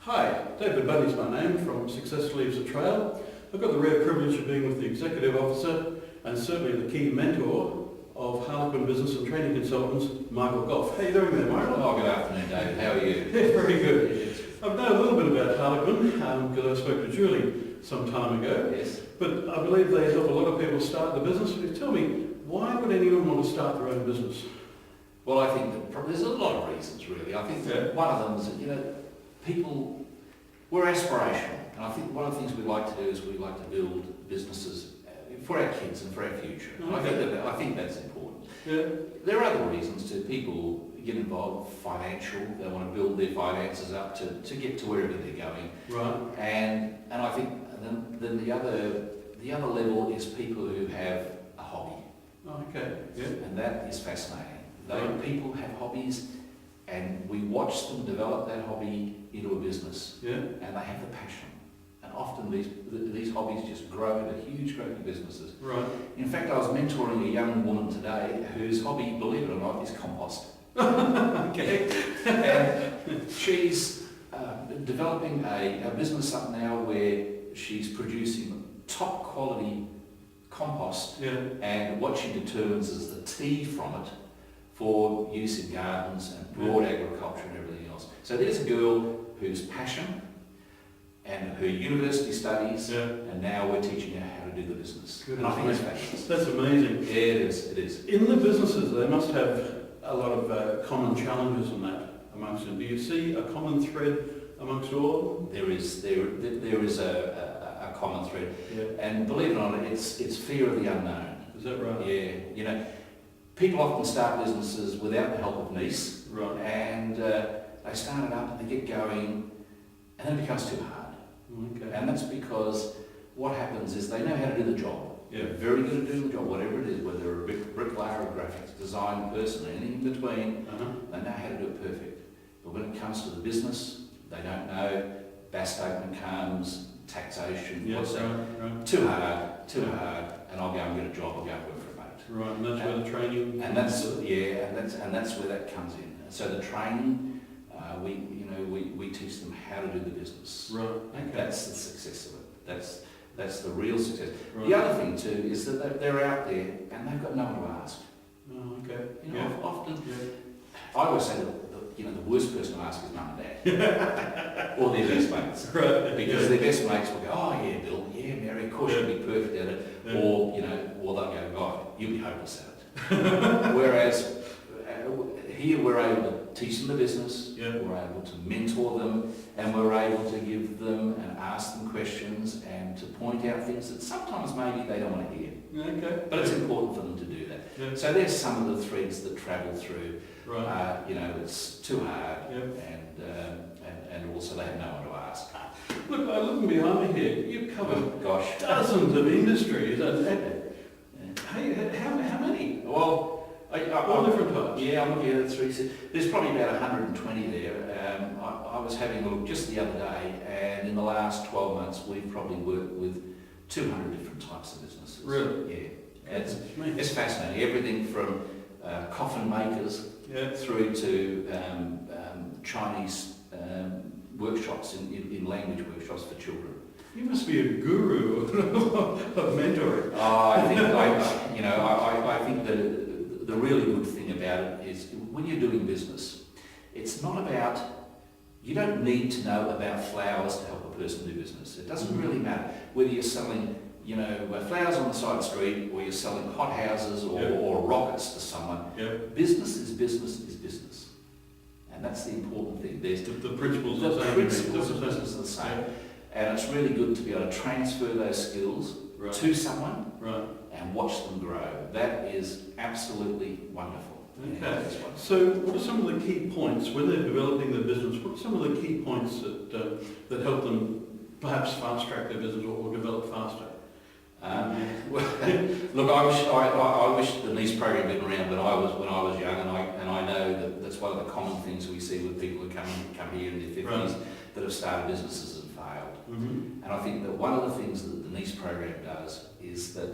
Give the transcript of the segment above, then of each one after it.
Hi, David Bundy's my name from Success Leaves a Trail. I've got the rare privilege of being with the Executive Officer and certainly the key mentor of Harlequin Business and Training Consultants, Michael Goff. How are you doing there, Michael? Oh, good afternoon, David. How are you? Yeah, very good. I've known a little bit about Harlequin because I spoke to Julie some time ago. Yes. But I believe they help a lot of people start the business. Tell me, why would anyone want to start their own business? Well, I think that there's a lot of reasons, really. I think that one of them is that, people, we're aspirational. And I think one of the things we like to do is we like to build businesses for our kids and for our future. Okay. I think that's important. Yeah. There are other reasons too. People get involved, financial. They want to build their finances up to get to wherever they're going. Right. And I think then the other level is people who have a hobby. Oh, okay. Yeah. And that is fascinating. People have hobbies, and we watch them develop that hobby into a business. Yeah. And they have the passion. And often these hobbies just grow into huge, great businesses. Right. In fact, I was mentoring a young woman today whose hobby, believe it or not, is compost. Okay. And she's developing a business up now where she's producing top quality compost. Yeah. And what she determines is the tea from it for use in gardens and broad agriculture and everything else. So there's a girl whose passion and her university studies, and now we're teaching her how to do the business. And I think that's fabulous. That's amazing. Yeah, it is. In the businesses, they must have a lot of common challenges in that amongst them. Do you see a common thread amongst all of them? There is a common thread. Yeah. And believe it or not, it's fear of the unknown. Is that right? Yeah. People often start businesses without the help of NEIS. Right. And they start it up and they get going, and then it becomes too hard. Okay. And that's because what happens is they know how to do the job. Yeah. They're very good at doing the job, whatever it is, whether they're a bricklayer, a graphics design person, anything in between, they know how to do it perfect. But when it comes to the business, they don't know. BAS statement comes, taxation, what's that? Right. Too hard, and I'll go and get a job, I'll go and work for a mate. Right, and that's where the training... And that's where that comes in. So the training, we teach them how to do the business. Right. And that's the success of it. That's the real success. Right. The other thing too is that they're out there and they've got no one to ask. Oh, okay. Often, I always say that the worst person to ask is mum and dad, or their best mates, right? Because their best mates will go, "Oh yeah, Bill, yeah, Mary, of course you'll be perfect at it," or they'll go, "God, you'll be hopeless at it." Whereas here we're able to teach them the business, we're able to mentor them, and we're able to give them and ask them questions and to point out things that sometimes maybe they don't want to hear. Okay. But it's important for them to do that. Yeah. So there's some of the threads that travel through. Right. It's too hard, and also they have no one to ask. Look, looking behind me here, you've covered dozens of industries. How many? Well, all different types. Yeah, I'm looking at it through. There's probably about 120 there. I was having a look just the other day, and in the last 12 months, we've probably worked with 200 different types of businesses. Really? Yeah. It's fascinating. Everything from coffin makers through to Chinese workshops in language workshops for children. You must be a guru of mentoring. I think the really good thing about it is when you're doing business, it's not about, you don't need to know about flowers to help a person do business. It doesn't really matter whether you're selling, flowers on the side of the street, or you're selling hot houses or rockets to someone. Yep. Business is business. And that's the important thing. There's the principles of business are the same. Yep. And it's really good to be able to transfer those skills to someone and watch them grow. That is absolutely wonderful. Okay. So what are some of the key points when they're developing their business? What are some of the key points that help them perhaps fast track their business or develop faster? Look, I wish the NEIS program had been around when I was young, and I know that's one of the common things we see with people who come here in their 50s that have started businesses and failed. Mm-hmm. And I think that one of the things that the NEIS program does is that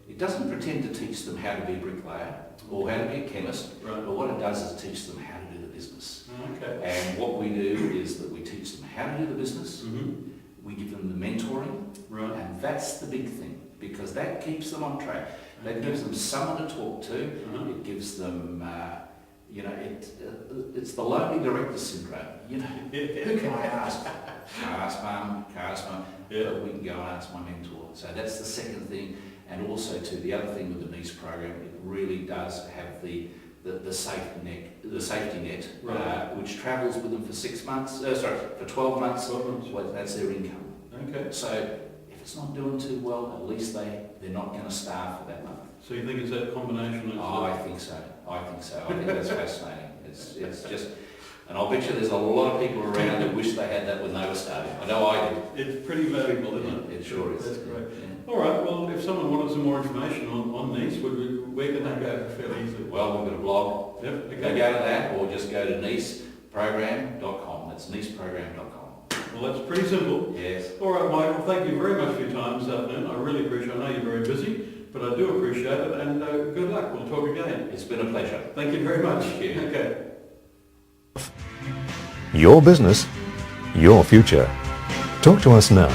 it doesn't pretend to teach them how to be a bricklayer or how to be a chemist, but what it does is teach them how to do the business. Okay. And what we do is that we teach them how to do the business, Mm-hmm. we give them the mentoring, Right. and that's the big thing, because that keeps them on track. That Okay. gives them someone to talk to. Uh-huh. It gives them, it's the lonely director syndrome. You know, who can I ask? Can I ask mum? Can I ask mum? Yeah. But we can go and ask my mentor. So that's the second thing. And also too, the other thing with the NEIS program, it really does have the safety net, Right. which travels with them for 6 months. For 12 months. 12 months. Well, that's their income. Okay. So if it's not doing too well, at least they're not going to starve for that month. So you think it's that combination of... Oh, I think so. I think that's fascinating. It's just, and I'll bet you there's a lot of people around that wish they had that when they were starting. I know I did. It's pretty valuable, isn't it? It sure is. That's great. Yeah. All right, well, if someone wanted some more information on NEIS, where can they go fairly easily? Well, we've got a blog. Yep, They okay. go to that, or just go to NEISprogram.com. That's NEISprogram.com. Well, that's pretty simple. Yes. All right, Michael, thank you very much for your time this afternoon. I really appreciate it. I know you're very busy, but I do appreciate it, and good luck. We'll talk again. It's been a pleasure. Thank you very much. Thank you. Okay. Your business, your future. Talk to us now.